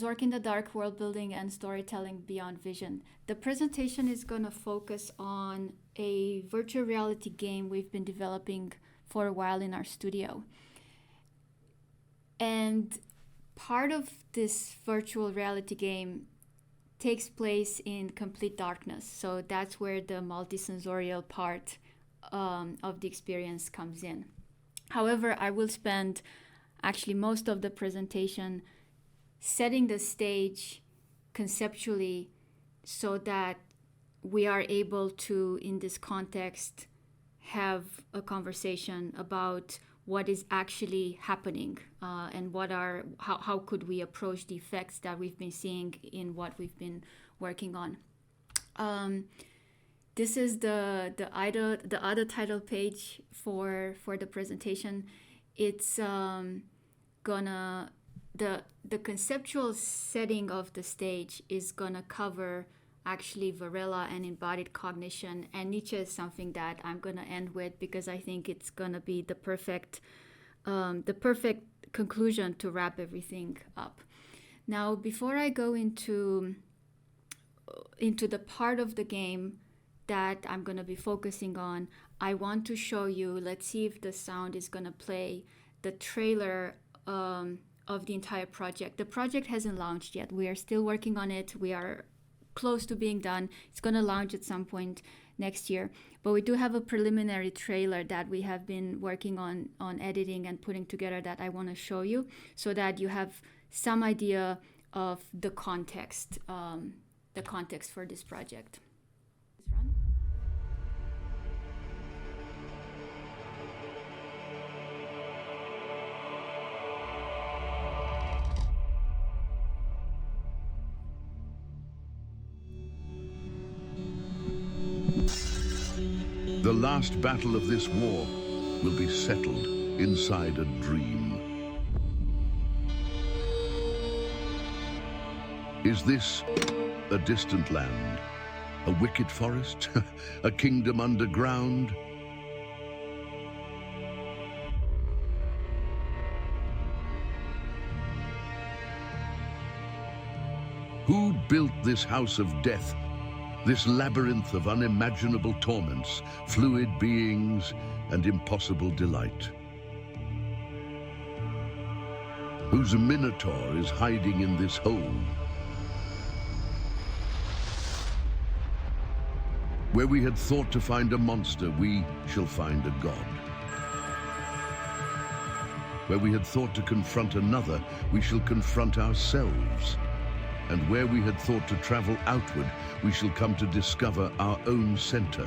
Zork in the Dark, World Building and Storytelling Beyond Vision. The presentation is going to focus on a virtual reality game we've been developing for a while in our studio. And part of this virtual reality game takes place in complete darkness. So that's where the multisensorial part of the experience comes in. However, I will spend actually most of the presentation setting the stage conceptually so that we are able to, in this context, have a conversation about what is actually happening and how could we approach the effects that we've been seeing in what we've been working on. This is the other title page for the presentation. It's the conceptual setting of the stage is gonna cover actually Varela and embodied cognition, and Nietzsche is something that I'm gonna end with because I think it's gonna be the perfect conclusion to wrap everything up. Now, before I go into the part of the game that I'm gonna be focusing on, I want to show you, let's see if the sound is gonna play, the trailer of the entire project. The project hasn't launched yet. We are still working on it. We are close to being done. It's going to launch at some point next year. But we do have a preliminary trailer that we have been working on editing and putting together that I want to show you so that you have some idea of the context for this project. The last battle of this war will be settled inside a dream. Is this a distant land? A wicked forest? A kingdom underground? Who built this house of death? This labyrinth of unimaginable torments, fluid beings, and impossible delight. Whose minotaur is hiding in this hole? Where we had thought to find a monster, we shall find a god. Where we had thought to confront another, we shall confront ourselves. And where we had thought to travel outward, we shall come to discover our own center.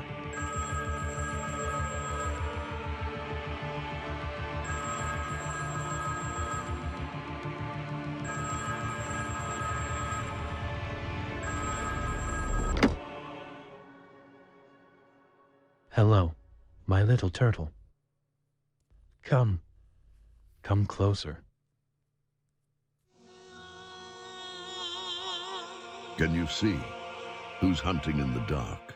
Hello, my little turtle. Come closer. Can you see who's hunting in the dark?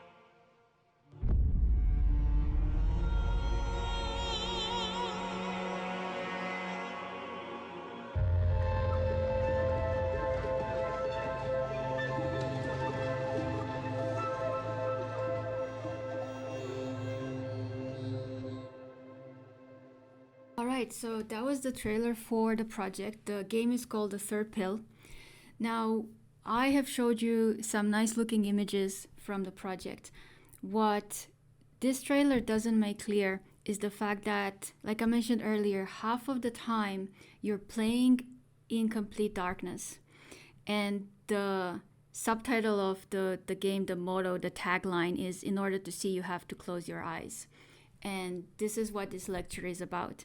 All right, so that was the trailer for the project. The game is called The Third Pill. Now, I have showed you some nice looking images from the project. What this trailer doesn't make clear is the fact that, like I mentioned earlier, half of the time you're playing in complete darkness. And the subtitle of the game, the motto, the tagline is, in order to see, you have to close your eyes. And this is what this lecture is about.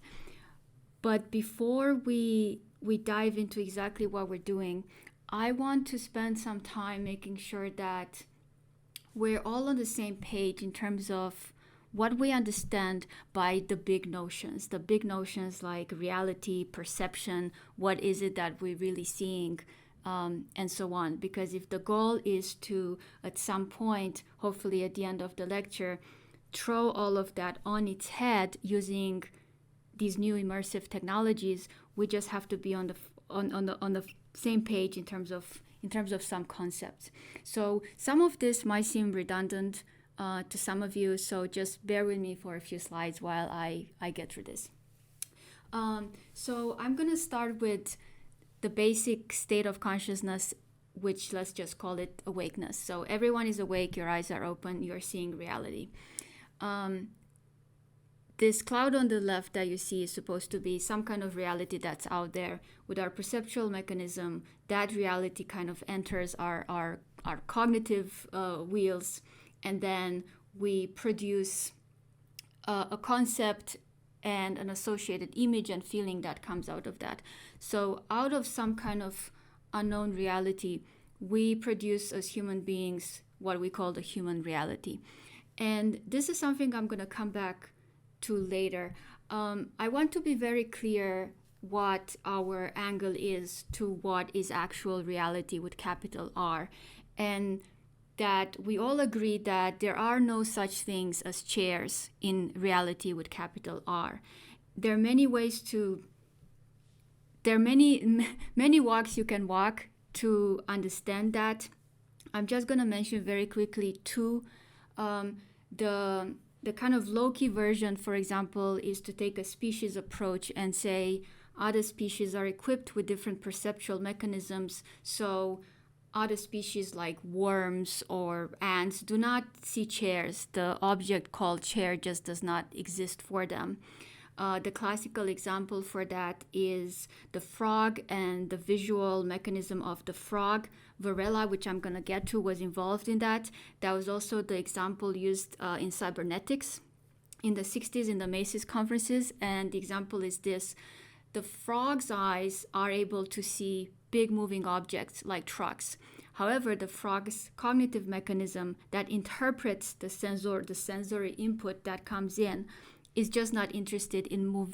But before we dive into exactly what we're doing, I want to spend some time making sure that we're all on the same page in terms of what we understand by the big notions like reality, perception, what is it that we're really seeing, and so on. Because if the goal is to, at some point, hopefully at the end of the lecture, throw all of that on its head using these new immersive technologies, we just have to be on the same page in terms of some concepts. So some of this might seem redundant to some of you, so just bear with me for a few slides while I get through this. So I'm going to start with the basic state of consciousness, which let's just call it awakeness. So everyone is awake, your eyes are open, you're seeing reality. This cloud on the left that you see is supposed to be some kind of reality that's out there. With our perceptual mechanism, that reality kind of enters our cognitive wheels, and then we produce a concept and an associated image and feeling that comes out of that. So out of some kind of unknown reality, we produce as human beings what we call the human reality. And this is something I'm going to come back to later. I want to be very clear what our angle is to what is actual reality with capital R, and that we all agree that there are no such things as chairs in reality with capital R. There are many ways there are many walks you can walk to understand that. I'm just going to mention very quickly two. The kind of low-key version, for example, is to take a species approach and say other species are equipped with different perceptual mechanisms. So other species like worms or ants do not see chairs. The object called chair just does not exist for them. The classical example for that is the frog and the visual mechanism of the frog. Varela, which I'm going to get to, was involved in that. That was also the example used in cybernetics in the 60s in the Macy's conferences. And the example is this. The frog's eyes are able to see big moving objects like trucks. However, the frog's cognitive mechanism that interprets the sensory input that comes in is just not interested in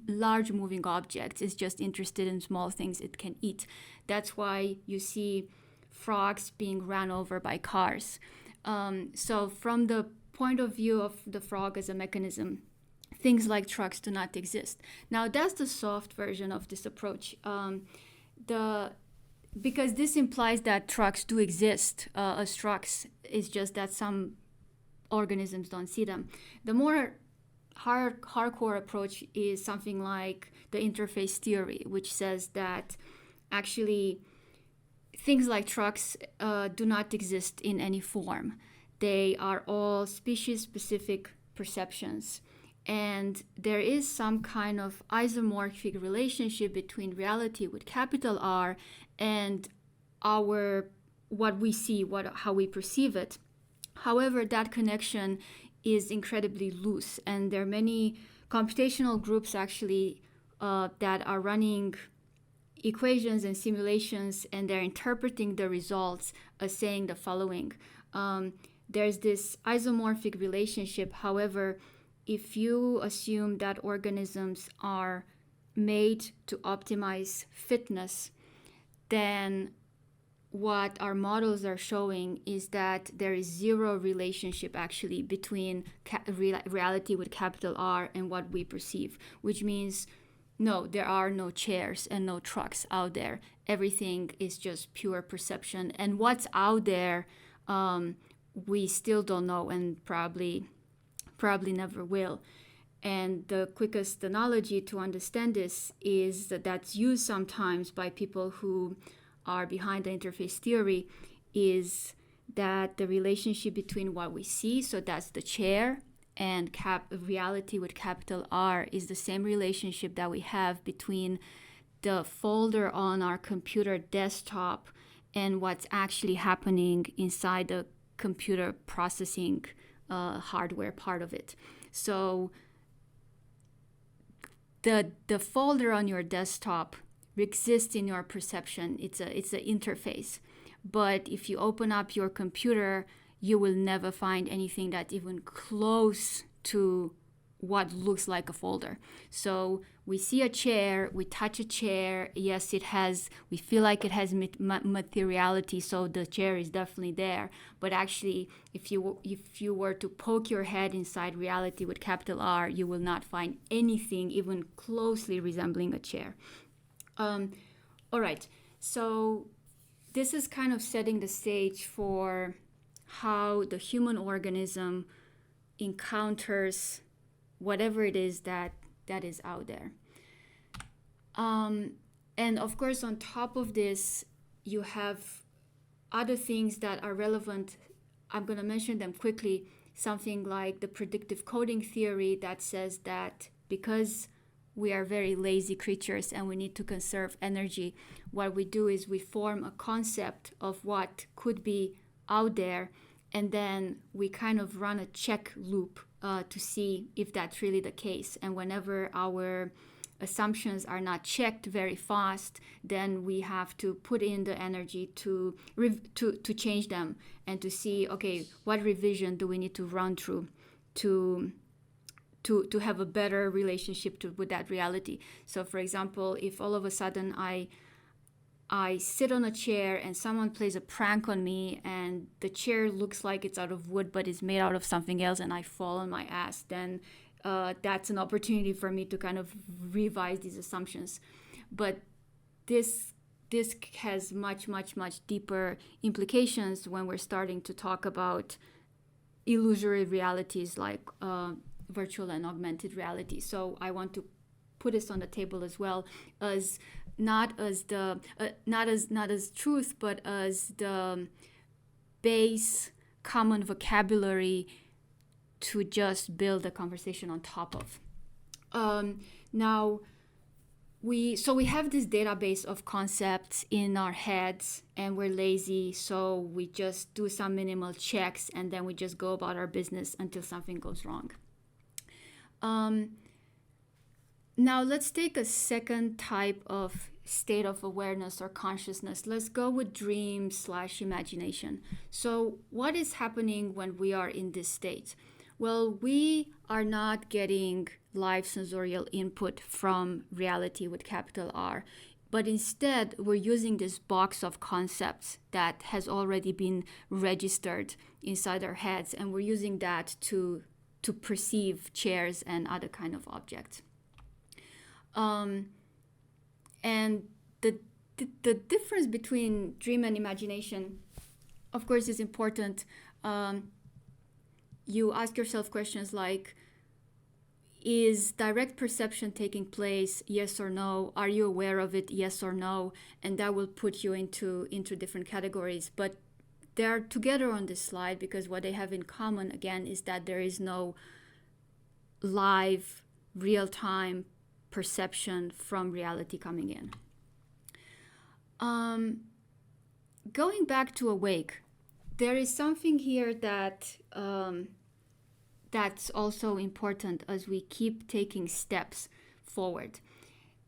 large moving objects. It's just interested in small things it can eat. That's why you see frogs being run over by cars. So from the point of view of the frog as a mechanism, things like trucks do not exist. Now, that's the soft version of this approach. Because this implies that trucks do exist as trucks, it's just that some organisms don't see them. The more hardcore approach is something like the interface theory, which says that actually things like trucks do not exist in any form. They are all species-specific perceptions. And there is some kind of isomorphic relationship between reality with capital R and what we see, how we perceive it. However, that connection is incredibly loose, and there are many computational groups actually that are running equations and simulations, and they're interpreting the results as saying the following. There's this isomorphic relationship. However, if you assume that organisms are made to optimize fitness, then what our models are showing is that there is zero relationship actually between reality with capital R and what we perceive, which means no, there are no chairs and no trucks out there. Everything is just pure perception. And what's out there, we still don't know, and probably never will. And the quickest analogy to understand this is that's used sometimes by people who are behind the interface theory, is that the relationship between what we see, so that's the chair, and reality with capital R is the same relationship that we have between the folder on our computer desktop and what's actually happening inside the computer processing hardware part of it. So the folder on your desktop exists in your perception. It's an interface. But if you open up your computer, you will never find anything that's even close to what looks like a folder. So we see a chair, we touch a chair. Yes, we feel like it has materiality, so the chair is definitely there. But actually, if you were to poke your head inside reality with capital R, you will not find anything even closely resembling a chair. All right. So this is kind of setting the stage for how the human organism encounters whatever it is that is out there. And of course, on top of this, you have other things that are relevant. I'm going to mention them quickly. Something like the predictive coding theory that says that because we are very lazy creatures and we need to conserve energy, what we do is we form a concept of what could be out there, and then we kind of run a check loop to see if that's really the case. And whenever our assumptions are not checked very fast, then we have to put in the energy to change them and to see, okay, what revision do we need to run through to have a better relationship with that reality. So for example, if all of a sudden I sit on a chair and someone plays a prank on me and the chair looks like it's out of wood but is made out of something else and I fall on my ass, then that's an opportunity for me to kind of revise these assumptions. But this has much deeper implications when we're starting to talk about illusory realities like virtual and augmented reality. So I want to put this on the table as well, as not as truth, but as the base common vocabulary to just build a conversation on top of. Now, we have this database of concepts in our heads, and we're lazy, so we just do some minimal checks, and then we just go about our business until something goes wrong. Now, let's take a second type of state of awareness or consciousness. Let's go with dream/imagination. So what is happening when we are in this state? Well, we are not getting live sensorial input from reality with capital R, but instead we're using this box of concepts that has already been registered inside our heads, and we're using that to perceive chairs and other kind of objects. And the difference between dream and imagination, of course, is important. You ask yourself questions like, is direct perception taking place? Yes or no? Are you aware of it? Yes or no? And that will put you into different categories. But they are together on this slide because what they have in common, again, is that there is no live, real-time perception from reality coming in. Going back to awake, there is something here that that's also important as we keep taking steps forward.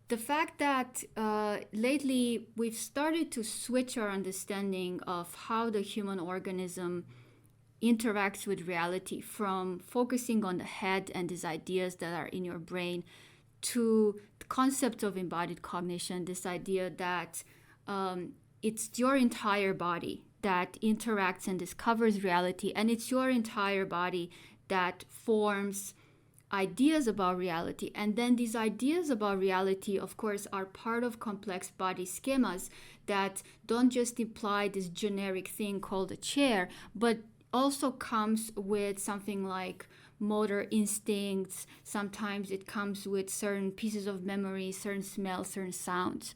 The fact that lately we've started to switch our understanding of how the human organism interacts with reality, from focusing on the head and these ideas that are in your brain to the concept of embodied cognition, this idea that it's your entire body that interacts and discovers reality, and it's your entire body that forms ideas about reality. And then these ideas about reality, of course, are part of complex body schemas that don't just imply this generic thing called a chair, but also comes with something like motor instincts. Sometimes it comes with certain pieces of memory, certain smells, certain sounds.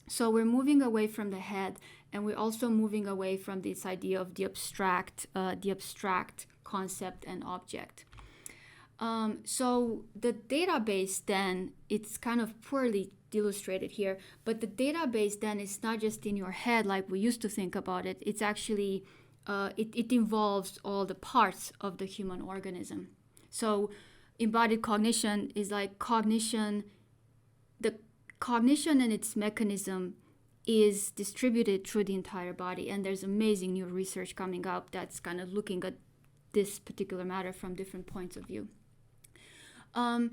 So we're moving away from the head, and we're also moving away from this idea of the abstract concept and object. So the database then, it's kind of poorly illustrated here, but the database then is not just in your head like we used to think about it. It's actually, it involves all the parts of the human organism. So embodied cognition is like cognition. The cognition and its mechanism is distributed through the entire body, and there's amazing new research coming up that's kind of looking at this particular matter from different points of view. A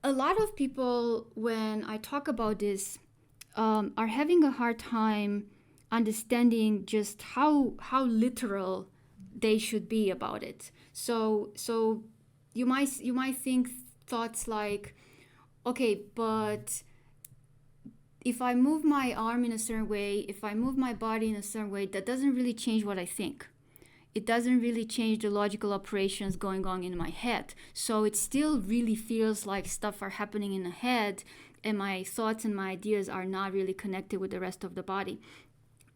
lot of people, when I talk about this, are having a hard time understanding just how literal they should be about it. So you might think thoughts like, okay, but if I move my arm in a certain way, if I move my body in a certain way, that doesn't really change what I think. It doesn't really change the logical operations going on in my head. So it still really feels like stuff are happening in the head, and my thoughts and my ideas are not really connected with the rest of the body.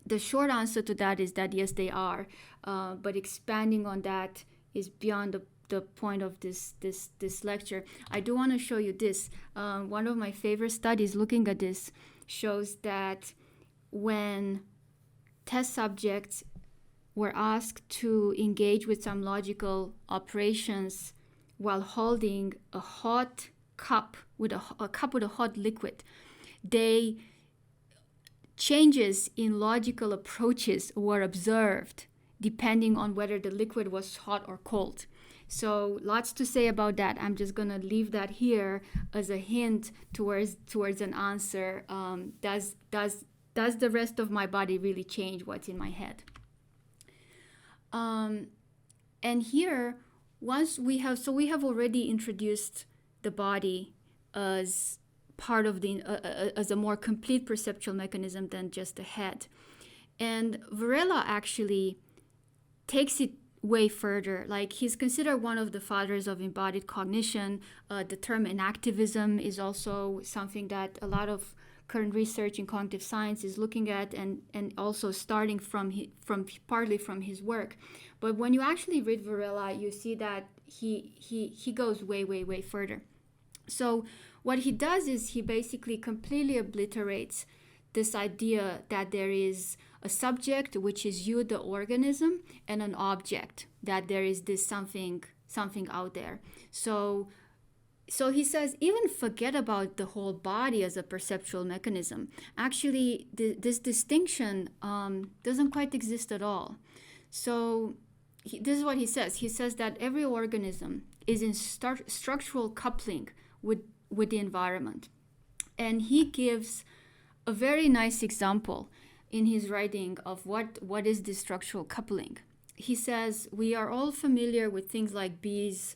The short answer to that is that yes, they are, but expanding on that is beyond the point of this lecture. I do want to show you this. One of my favorite studies looking at this shows that when test subjects were asked to engage with some logical operations while holding a hot cup with a cup with a hot liquid, changes in logical approaches were observed depending on whether the liquid was hot or cold. So lots to say about that. I'm just gonna leave that here as a hint towards an answer. Does the rest of my body really change what's in my head? And here, once we have already introduced the body as part of as a more complete perceptual mechanism than just the head. And Varela actually takes it way further. Like, he's considered one of the fathers of embodied cognition. The term enactivism is also something that a lot of current research in cognitive science is looking at, and also starting partly from his work. But when you actually read Varela, you see that he goes way further. So what he does is he basically completely obliterates this idea that there is a subject, which is you, the organism, and an object, that there is this something out there. So he says, even forget about the whole body as a perceptual mechanism. Actually, this distinction doesn't quite exist at all. So this is what he says. He says that every organism is in structural coupling with the environment. And he gives a very nice example in his writing of what is this structural coupling. He says, we are all familiar with things like bees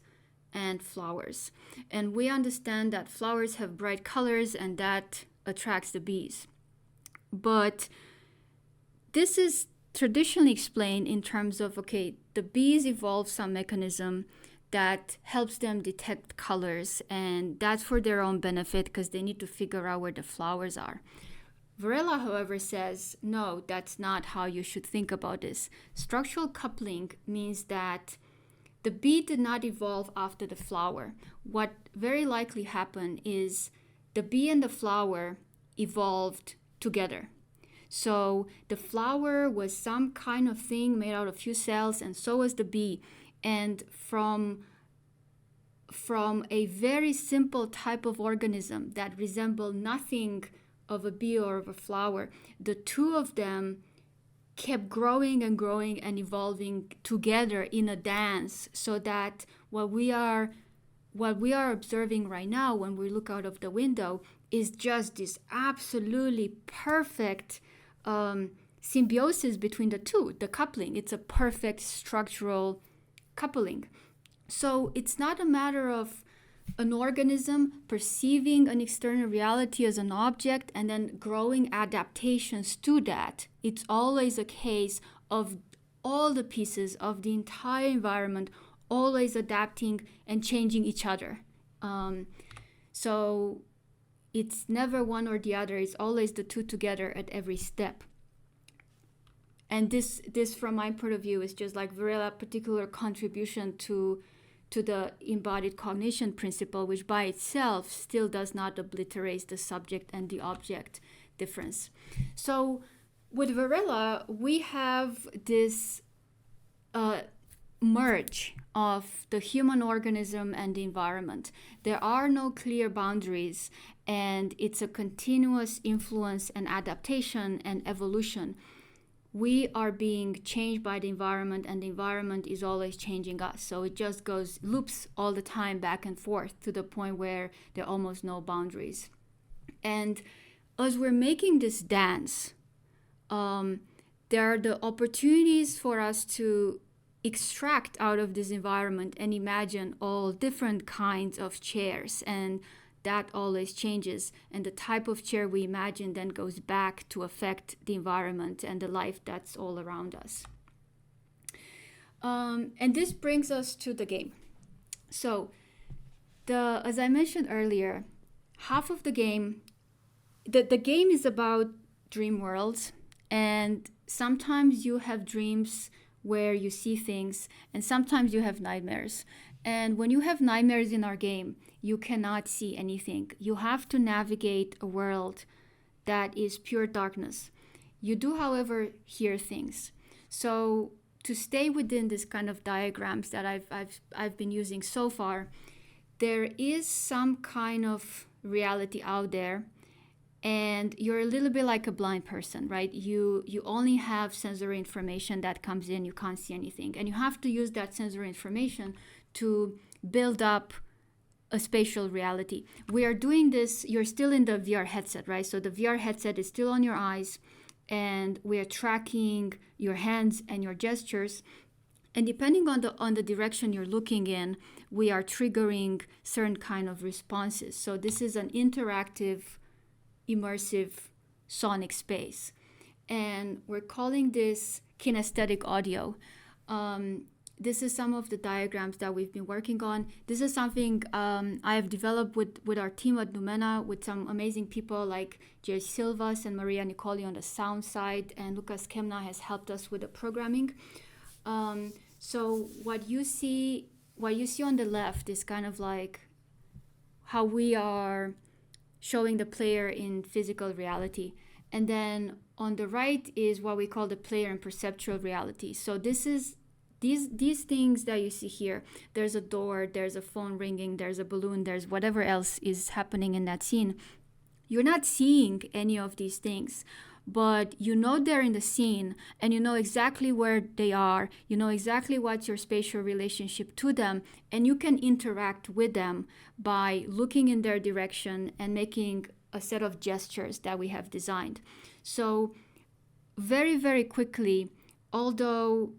and flowers. And we understand that flowers have bright colors and that attracts the bees. But this is traditionally explained in terms of, okay, the bees evolve some mechanism that helps them detect colors, and that's for their own benefit because they need to figure out where the flowers are. Varela, however, says, no, that's not how you should think about this. Structural coupling means that the bee did not evolve after the flower. What very likely happened is the bee and the flower evolved together. So the flower was some kind of thing made out of few cells, and so was the bee. And from a very simple type of organism that resembled nothing of a bee or of a flower, the two of them kept growing and growing and evolving together in a dance, so that what we are observing right now when we look out of the window is just this absolutely perfect symbiosis between the two, the coupling. It's a perfect structural coupling. So it's not a matter of an organism perceiving an external reality as an object and then growing adaptations to that. It's always a case of all the pieces of the entire environment always adapting and changing each other. So it's never one or the other. It's always the two together at every step. And this from my point of view is just like Varela's particular contribution to the embodied cognition principle, which by itself still does not obliterate the subject and the object difference. So with Varela, we have this merge of the human organism and the environment. There are no clear boundaries, and it's a continuous influence and adaptation and evolution. We are being changed by the environment, and the environment is always changing us. So it just loops all the time back and forth to the point where there are almost no boundaries. And as we're making this dance, there are the opportunities for us to extract out of this environment and imagine all different kinds of chairs. And that always changes, and the type of chair we imagine then goes back to affect the environment and the life that's all around us. And this brings us to the game. So, as I mentioned earlier, half of the game, the game is about dream worlds, and sometimes you have dreams where you see things, and sometimes you have nightmares. And when you have nightmares in our game, you cannot see anything. You have to navigate a world that is pure darkness. You do, however, hear things. So to stay within this kind of diagrams that I've been using so far, there is some kind of reality out there, and you're a little bit like a blind person, right? You only have sensory information that comes in, you can't see anything, and you have to use that sensory information to build up a spatial reality. We are doing this, you're still in the VR headset, right? So the VR headset is still on your eyes, and we are tracking your hands and your gestures. And depending on the direction you're looking in, we are triggering certain kind of responses. So this is an interactive, immersive sonic space. And we're calling this kinesthetic audio. This is some of the diagrams that we've been working on. This is something I have developed with our team at Numena, with some amazing people like Jerry Silvas and Maria Nicoli on the sound side, and Lucas Kemna has helped us with the programming. So what you see on the left is kind of like how we are showing the player in physical reality. And then on the right is what we call the player in perceptual reality. So this is these things that you see here. There's a door, there's a phone ringing, there's a balloon, there's whatever else is happening in that scene. You're not seeing any of these things, but you know they're in the scene, and you know exactly where they are. You know exactly what's your spatial relationship to them, and you can interact with them by looking in their direction and making a set of gestures that we have designed. So very, very quickly, although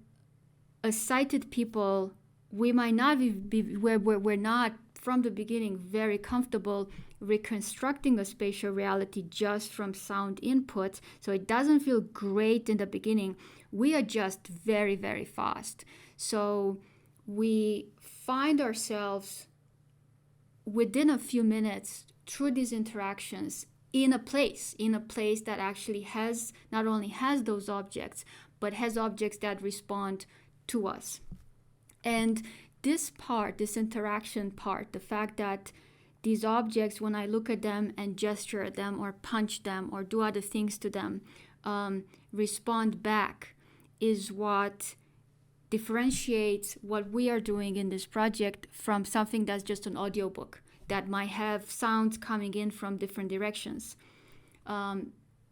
as sighted people, we might not we're not from the beginning very comfortable reconstructing a spatial reality just from sound input, so it doesn't feel great in the beginning. We adjust very, very fast. So we find ourselves within a few minutes through these interactions in a place that actually not only has those objects, but has objects that respond to us. And this interaction part, the fact that these objects, when I look at them and gesture at them or punch them or do other things to them, respond back, is what differentiates what we are doing in this project from something that's just an audiobook that might have sounds coming in from different directions.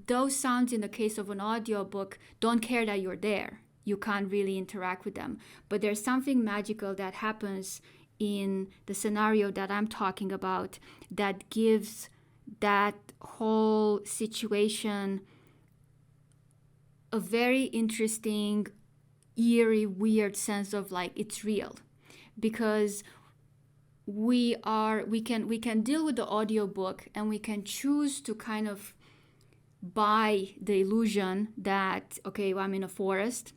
Those sounds, in the case of an audiobook, don't care that you're there. You can't really interact with them. But there's something magical that happens in the scenario that I'm talking about that gives that whole situation a very interesting, eerie, weird sense of like it's real. Because we can deal with the audiobook, and we can choose to kind of buy the illusion that, okay, well, I'm in a forest.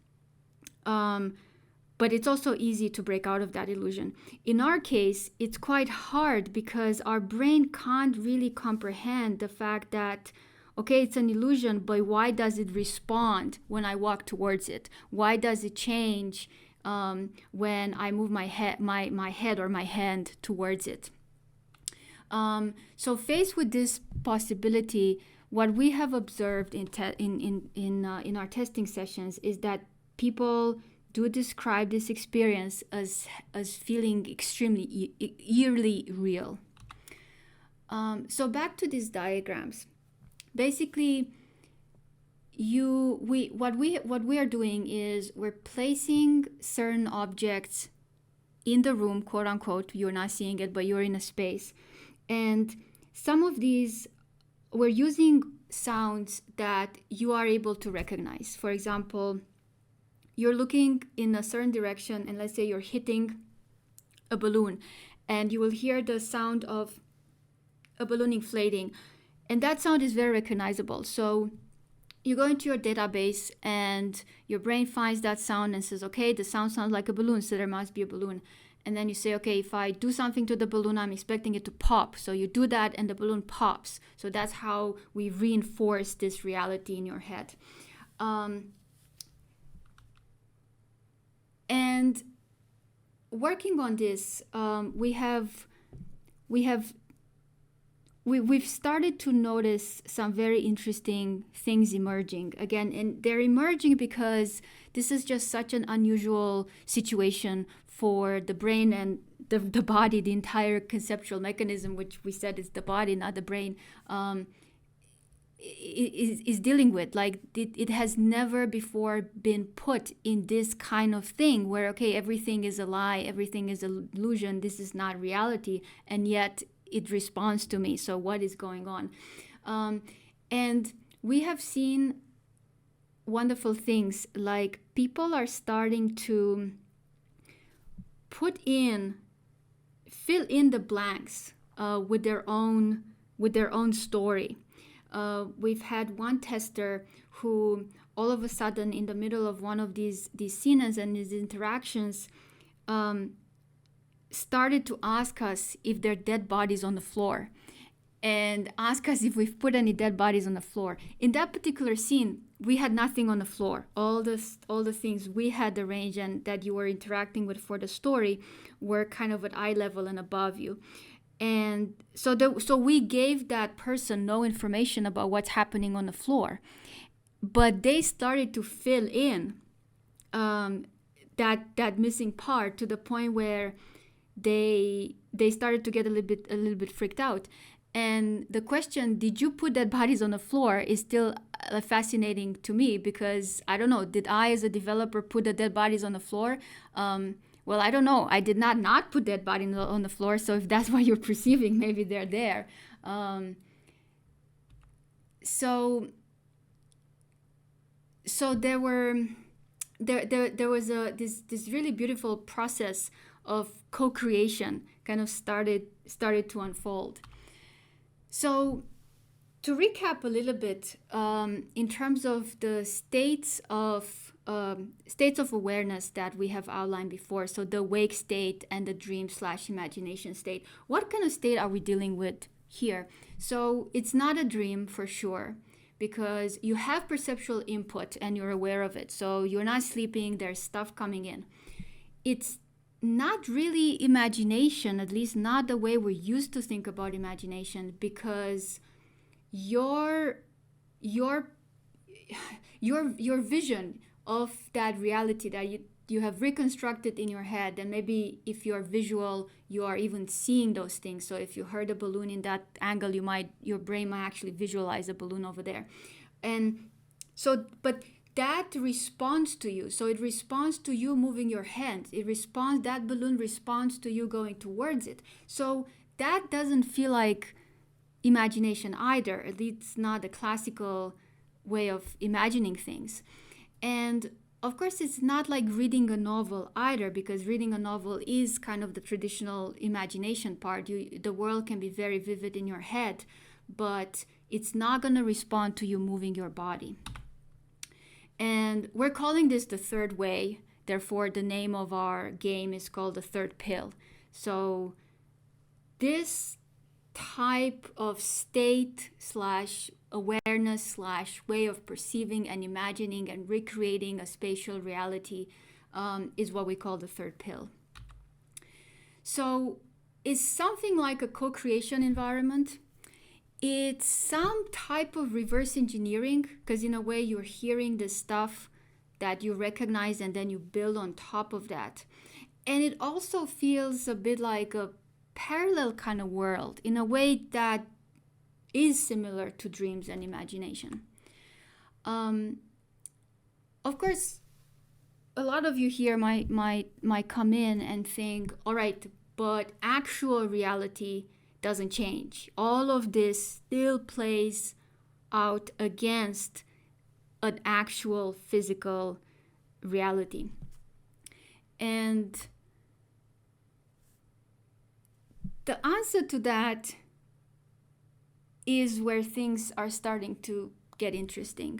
But it's also easy to break out of that illusion. In our case, it's quite hard because our brain can't really comprehend the fact that, okay, it's an illusion, but why does it respond when I walk towards it? Why does it change when I move my head or my hand towards it? So faced with this possibility, what we have observed in our testing sessions is that people do describe this experience as feeling extremely eerily real. So back to these diagrams. Basically, what we are doing is we're placing certain objects in the room, quote unquote. You're not seeing it, but you're in a space, and some of these we're using sounds that you are able to recognize. For example, you're looking in a certain direction, and let's say you're hitting a balloon, and you will hear the sound of a balloon inflating, and that sound is very recognizable. So you go into your database and your brain finds that sound and says, okay, the sound sounds like a balloon, so there must be a balloon. And then you say, okay, if I do something to the balloon, I'm expecting it to pop. So you do that and the balloon pops. So that's how we reinforce this reality in your head. And working on this, we've started to notice some very interesting things emerging again, and they're emerging because this is just such an unusual situation for the brain and the body. The entire conceptual mechanism, which we said is the body, not the brain, is dealing with. Like it has never before been put in this kind of thing where, okay, everything is a lie, everything is an illusion, this is not reality, and yet it responds to me. So what is going on? And we have seen wonderful things, like people are starting to fill in the blanks with their own story. We've had one tester who all of a sudden, in the middle of one of these scenes and these interactions, started to ask us if there are dead bodies on the floor, and ask us if we've put any dead bodies on the floor. In that particular scene, we had nothing on the floor. All the things we had arranged and that you were interacting with for the story were kind of at eye level and above you. And so we gave that person no information about what's happening on the floor, but they started to fill in that missing part to the point where they started to get a little bit freaked out. And the question, did you put dead bodies on the floor, is still fascinating to me, because I don't know, did I as a developer put the dead bodies on the floor? Well, I don't know. I did not put dead bodies on the floor. So if that's what you're perceiving, maybe they're there. So there was this really beautiful process of co-creation kind of started to unfold. So to recap a little bit, in terms of the states of awareness that we have outlined before, so the wake state and the dream/imagination state, what kind of state are we dealing with here? So it's not a dream for sure, because you have perceptual input and you're aware of it. So you're not sleeping, there's stuff coming in. It's not really imagination, at least not the way we're used to think about imagination, because your vision of that reality that you have reconstructed in your head, and maybe if you're visual, you are even seeing those things. So if you heard a balloon in that angle, your brain might actually visualize a balloon over there. And so, but that responds to you. So it responds to you moving your hand. That balloon responds to you going towards it. So that doesn't feel like imagination either. At least it's not the classical way of imagining things. And of course, it's not like reading a novel either, because reading a novel is kind of the traditional imagination part. The world can be very vivid in your head, but it's not going to respond to you moving your body. And we're calling this the third way. Therefore, the name of our game is called the third pill. So this type of state/awareness/way of perceiving and imagining and recreating a spatial reality is what we call the third pill. So it's something like a co-creation environment. It's some type of reverse engineering, because in a way you're hearing the stuff that you recognize and then you build on top of that. And it also feels a bit like a parallel kind of world in a way that is similar to dreams and imagination. Of course, a lot of you here might come in and think, all right, but actual reality doesn't change. All of this still plays out against an actual physical reality. And the answer to that is where things are starting to get interesting.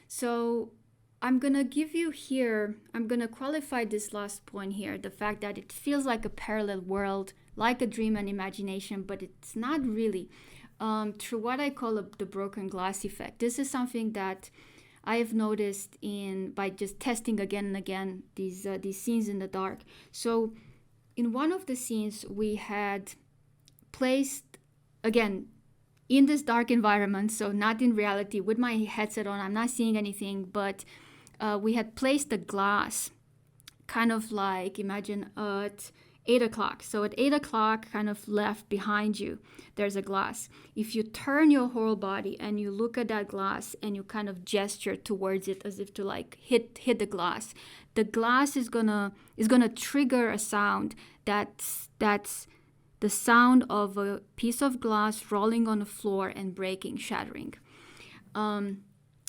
So I'm going to give you here, I'm going to qualify this last point here, the fact that it feels like a parallel world, like a dream and imagination, but it's not really. Through what I call the broken glass effect. This is something that I have noticed by just testing again and again these scenes in the dark. So in one of the scenes, we had placed, again, in this dark environment, so not in reality, with my headset on, I'm not seeing anything, but we had placed the glass kind of like, imagine at 8 o'clock. So at 8 o'clock, kind of left behind you, there's a glass. If you turn your whole body and you look at that glass and you kind of gesture towards it as if to like hit the glass is gonna trigger a sound that's the sound of a piece of glass rolling on the floor and breaking, shattering.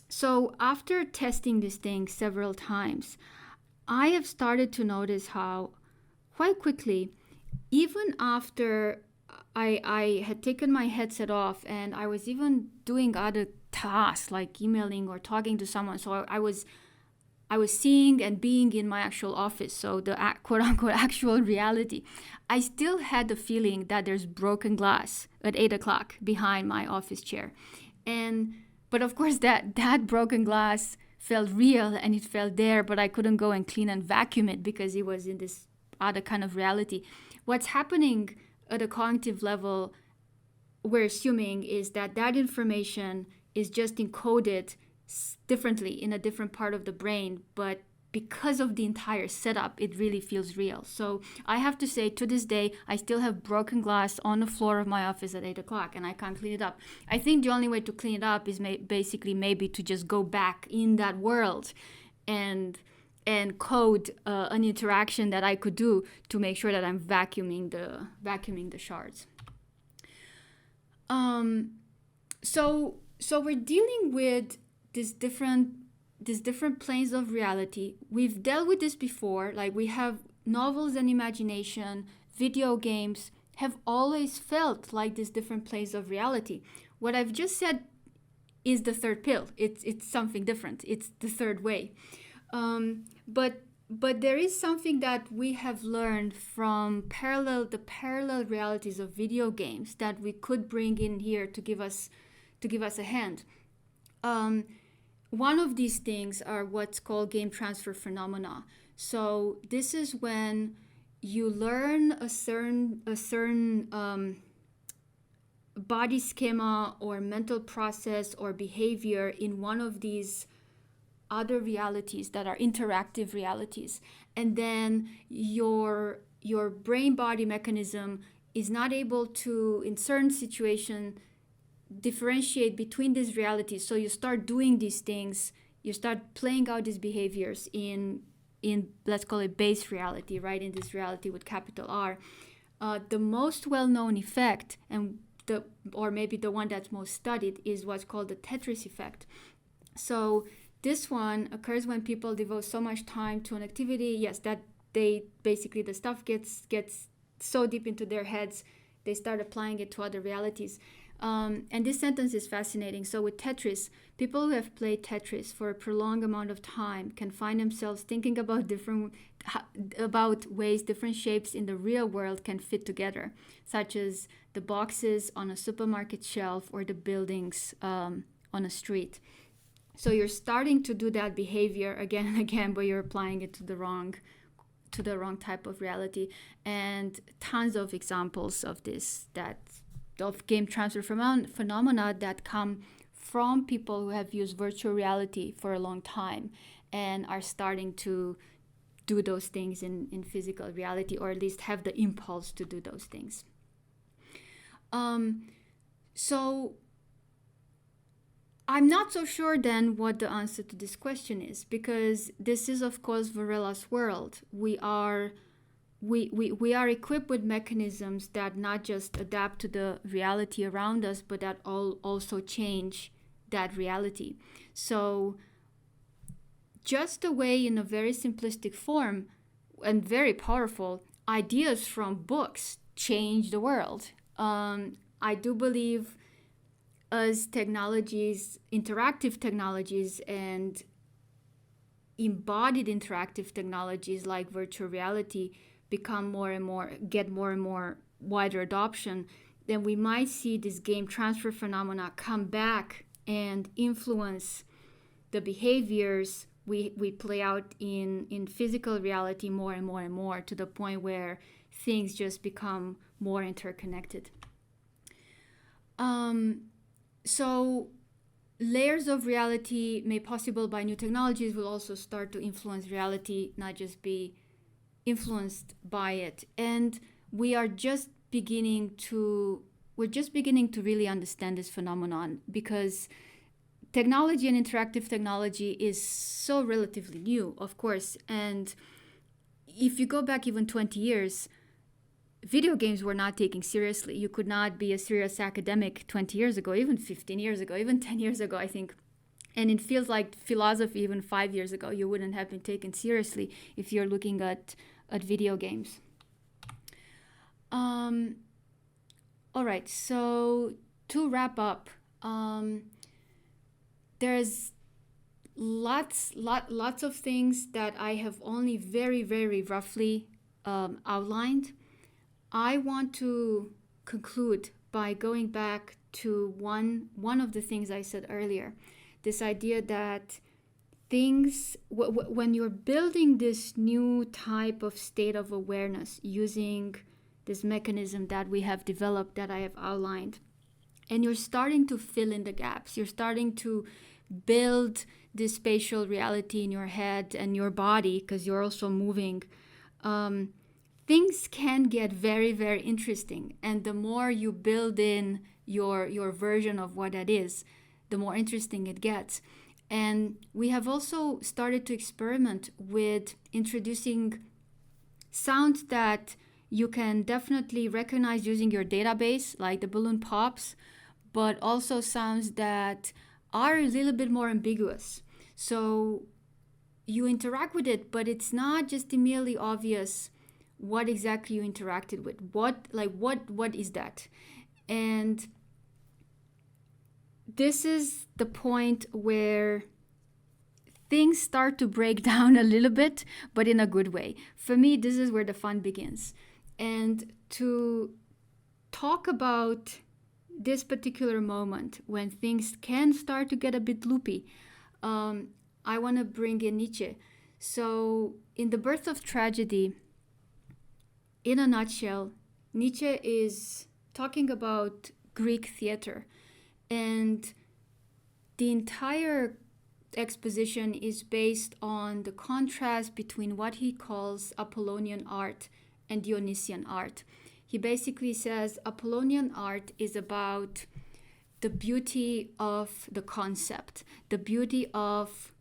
So after testing this thing several times, I have started to notice how quite quickly, even after I had taken my headset off and I was even doing other tasks like emailing or talking to someone, so I was seeing and being in my actual office, so the quote-unquote actual reality, I still had the feeling that there's broken glass at 8 o'clock behind my office chair. But of course that broken glass felt real and it felt there, but I couldn't go and clean and vacuum it because it was in this other kind of reality. What's happening at a cognitive level, we're assuming, is that information is just encoded differently in a different part of the brain, but because of the entire setup, it really feels real. So I have to say, to this day, I still have broken glass on the floor of my office at 8 o'clock and I can't clean it up. I think the only way to clean it up is basically maybe to just go back in that world and code an interaction that I could do to make sure that I'm vacuuming the shards. So we're dealing with these different planes of reality. We've dealt with this before. Like, we have novels and imagination, video games have always felt like these different planes of reality. What I've just said is the third pill. It's something different. It's the third way. But there is something that we have learned from the parallel realities of video games that we could bring in here to give us a hand. One of these things are what's called game transfer phenomena. So this is when you learn a certain body schema or mental process or behavior in one of these other realities that are interactive realities, and then your brain body mechanism is not able to, in certain situation, differentiate between these realities. So you start doing these things, you start playing out these behaviors in let's call it base reality, right? In this reality with capital R. The most well-known effect, or maybe the one that's most studied, is what's called the Tetris effect. So this one occurs when people devote so much time to an activity, yes, that they basically, the stuff gets so deep into their heads, they start applying it to other realities. And this sentence is fascinating. So with Tetris, people who have played Tetris for a prolonged amount of time can find themselves thinking about ways different shapes in the real world can fit together, such as the boxes on a supermarket shelf or the buildings on a street. So you're starting to do that behavior again and again, but you're applying it to the wrong type of reality. And tons of examples of this, of game transfer phenomena that come from people who have used virtual reality for a long time and are starting to do those things in physical reality, or at least have the impulse to do those things. So I'm not so sure then what the answer to this question is, because this is, of course, Varela's world. We are equipped with mechanisms that not just adapt to the reality around us, but that also change that reality. So just the way, in a very simplistic form and very powerful, ideas from books change the world. I do believe as technologies, interactive technologies and embodied interactive technologies like virtual reality become get more and more wider adoption, then we might see this game transfer phenomena come back and influence the behaviors we play out in physical reality more and more and more, to the point where things just become more interconnected. So layers of reality made possible by new technologies will also start to influence reality, not just be influenced by it. And we're just beginning to really understand this phenomenon, because technology and interactive technology is so relatively new, of course. And if you go back even 20 years, video games were not taken seriously. You could not be a serious academic 20 years ago, even 15 years ago, even 10 years ago, I think. And it feels like philosophy even 5 years ago, you wouldn't have been taken seriously if you're looking at video games. All right, so to wrap up, there's lots of things that I have only very, very roughly outlined. I want to conclude by going back to one of the things I said earlier, this idea that things, when you're building this new type of state of awareness using this mechanism that we have developed, that I have outlined, and you're starting to fill in the gaps, you're starting to build this spatial reality in your head and your body, because you're also moving, things can get very, very interesting. And the more you build in your version of what that is, the more interesting it gets. And we have also started to experiment with introducing sounds that you can definitely recognize using your database, like the balloon pops, but also sounds that are a little bit more ambiguous. So you interact with it, but it's not just immediately obvious what exactly you interacted with. What is that? And this is the point where things start to break down a little bit, but in a good way. For me, this is where the fun begins. And to talk about this particular moment when things can start to get a bit loopy, I want to bring in Nietzsche. So in The Birth of Tragedy, in a nutshell, Nietzsche is talking about Greek theater, and the entire exposition is based on the contrast between what he calls Apollonian art and Dionysian art. He basically says Apollonian art is about the beauty of the concept, the beauty of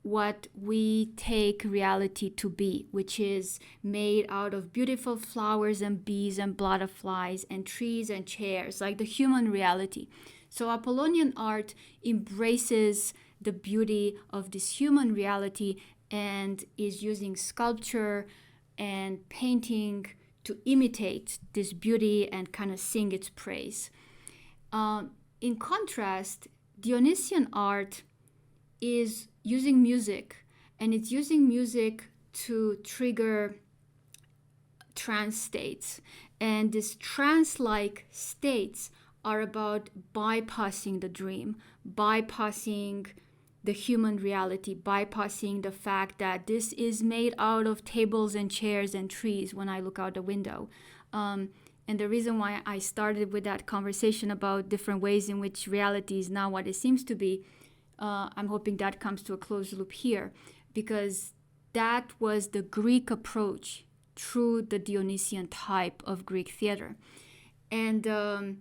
what we take reality to be, which is made out of beautiful flowers and bees and butterflies and trees and chairs, like the human reality. So Apollonian art embraces the beauty of this human reality and is using sculpture and painting to imitate this beauty and kind of sing its praise. In contrast, Dionysian art is using music, and it's using music to trigger trance states. And these trance-like states are about bypassing the dream, bypassing the human reality, bypassing the fact that this is made out of tables and chairs and trees when I look out the window. And the reason why I started with that conversation about different ways in which reality is not what it seems to be, I'm hoping that comes to a closed loop here, because that was the Greek approach through the Dionysian type of Greek theater. And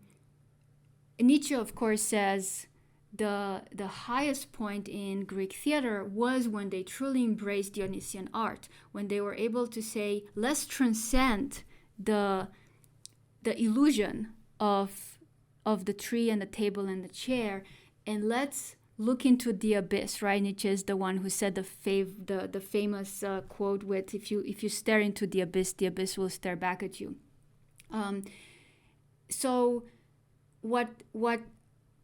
Nietzsche, of course, says the highest point in Greek theater was when they truly embraced Dionysian art, when they were able to say, let's transcend the illusion of the tree and the table and the chair, and let's look into the abyss, right? Nietzsche is the one who said the famous quote with, if you stare into the abyss will stare back at you. So what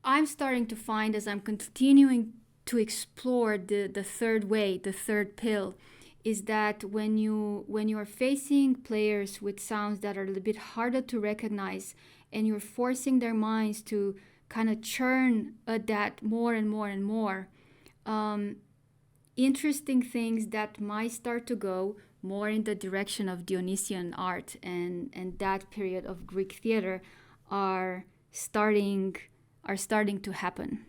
I'm starting to find, as I'm continuing to explore the third way, the third pill, is that when you're facing players with sounds that are a little bit harder to recognize, and you're forcing their minds to kind of churn at that more and more and more, interesting things that might start to go more in the direction of Dionysian art and that period of Greek theater are starting to happen.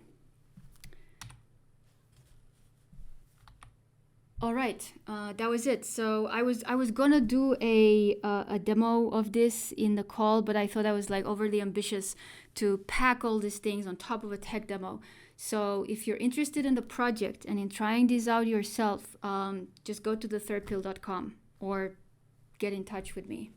All right, that was it. So I was gonna do a demo of this in the call, but I thought I was like overly ambitious to pack all these things on top of a tech demo. So if you're interested in the project and in trying this out yourself, just go to thethirdpill.com or get in touch with me.